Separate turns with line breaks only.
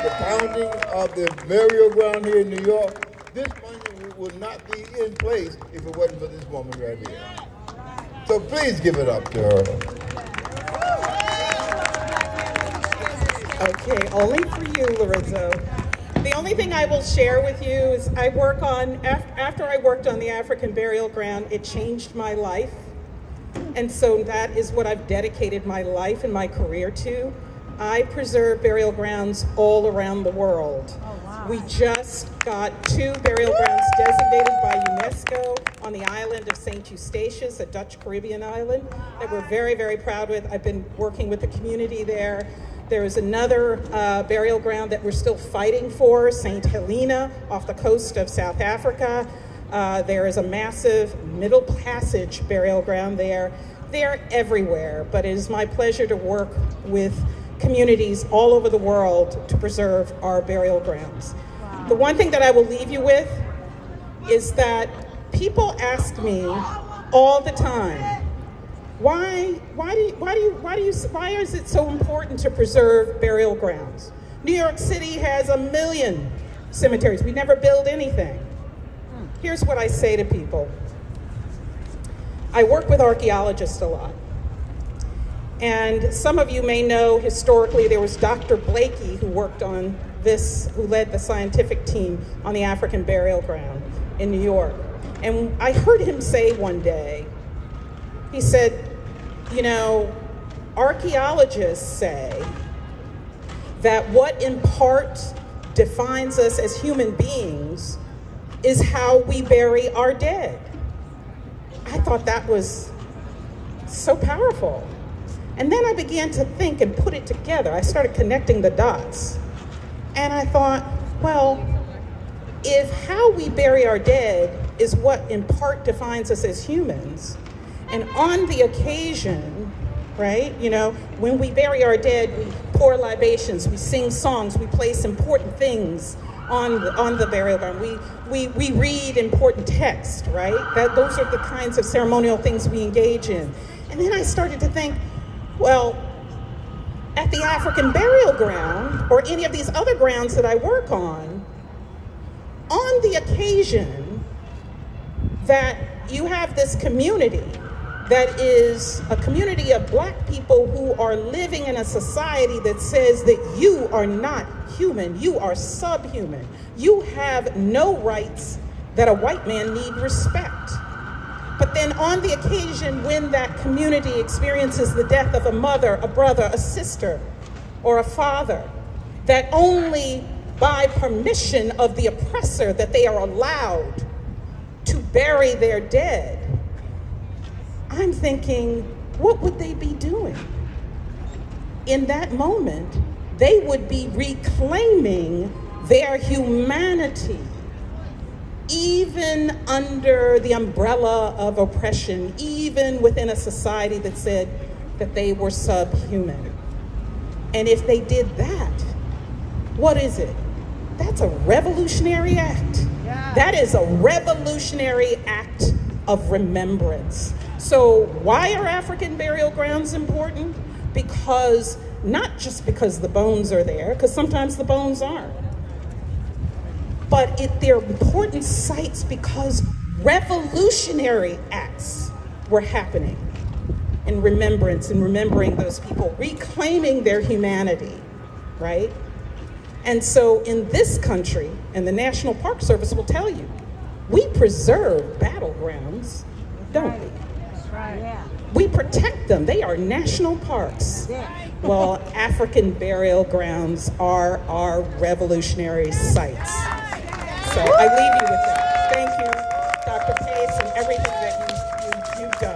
the founding of the burial ground here in New York, this monument would not be in place if it wasn't for this woman right here. So please give it up to her.
Okay, only for you, Lorenzo. The only thing I will share with you is after I worked on the African burial ground, it changed my life. And so that is what I've dedicated my life and my career to. I preserve burial grounds all around the world.
Oh, wow.
We just got 2 burial grounds designated by UNESCO on the island of St. Eustatius, a Dutch Caribbean island, that we're very, very proud with. I've been working with the community there. There is another burial ground that we're still fighting for, St. Helena, off the coast of South Africa. There is a massive Middle Passage burial ground there. They're everywhere, but it is my pleasure to work with communities all over the world to preserve our burial grounds. Wow. The one thing that I will leave you with is that people ask me all the time, why is it so important to preserve burial grounds? New York City has 1 million cemeteries. We never build anything. Here's what I say to people. I work with archaeologists a lot. And some of you may know historically there was Dr. Blakey who worked on this, who led the scientific team on the African burial ground in New York. And I heard him say one day, he said, you know, archaeologists say that what in part defines us as human beings is how we bury our dead. I thought that was so powerful. And then I began to think and put it together. I started connecting the dots. And I thought, well, if how we bury our dead is what in part defines us as humans, and on the occasion, right, you know, when we bury our dead, we pour libations, we sing songs, we place important things on the burial ground. We read important text, right? Those are the kinds of ceremonial things we engage in. And then I started to think, well, at the African burial ground, or any of these other grounds that I work on the occasion that you have this community that is a community of Black people who are living in a society that says that you are not human, you are subhuman. You have no rights that a white man need respect. But then on the occasion when that community experiences the death of a mother, a brother, a sister, or a father, that only by permission of the oppressor that they are allowed to bury their dead, I'm thinking, what would they be doing? In that moment, they would be reclaiming their humanity, even under the umbrella of oppression, even within a society that said that they were subhuman. And if they did that, what is it? That's a revolutionary act. Yeah. That is a revolutionary act of remembrance. So why are African burial grounds important? Because, not just because the bones are there, because sometimes the bones aren't, but they're important sites because revolutionary acts were happening in remembrance and remembering those people, reclaiming their humanity, right? And so in this country, and the National Park Service will tell you, we preserve battlegrounds, don't we?
That's right. Yeah.
We protect them. They are national parks.
Yeah.
Well, African burial grounds are our revolutionary sites. So I leave you with that. Thank you, Dr. Pace, and everything that you've done.